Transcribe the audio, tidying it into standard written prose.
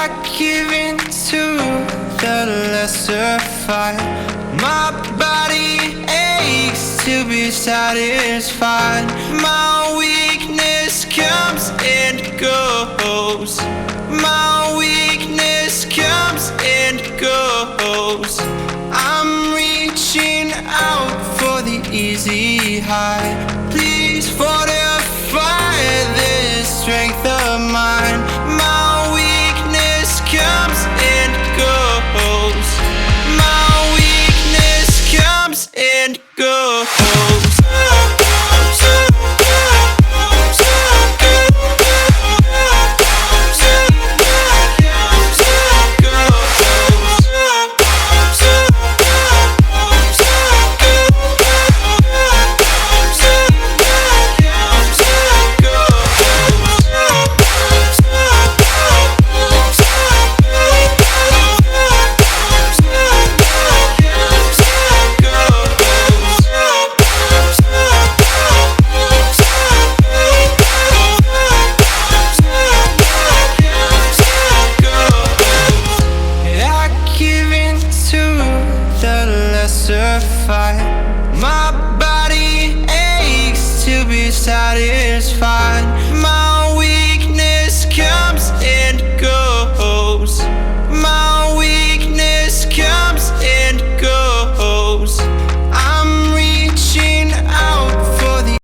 I give in to the lesser fight. My body aches to be satisfied. My weakness comes and goes. My weakness comes and goes. I'm reaching out for the easy high. Please fortify this strength of mine. My weakness comes and goes. My weakness comes and goes. Fight.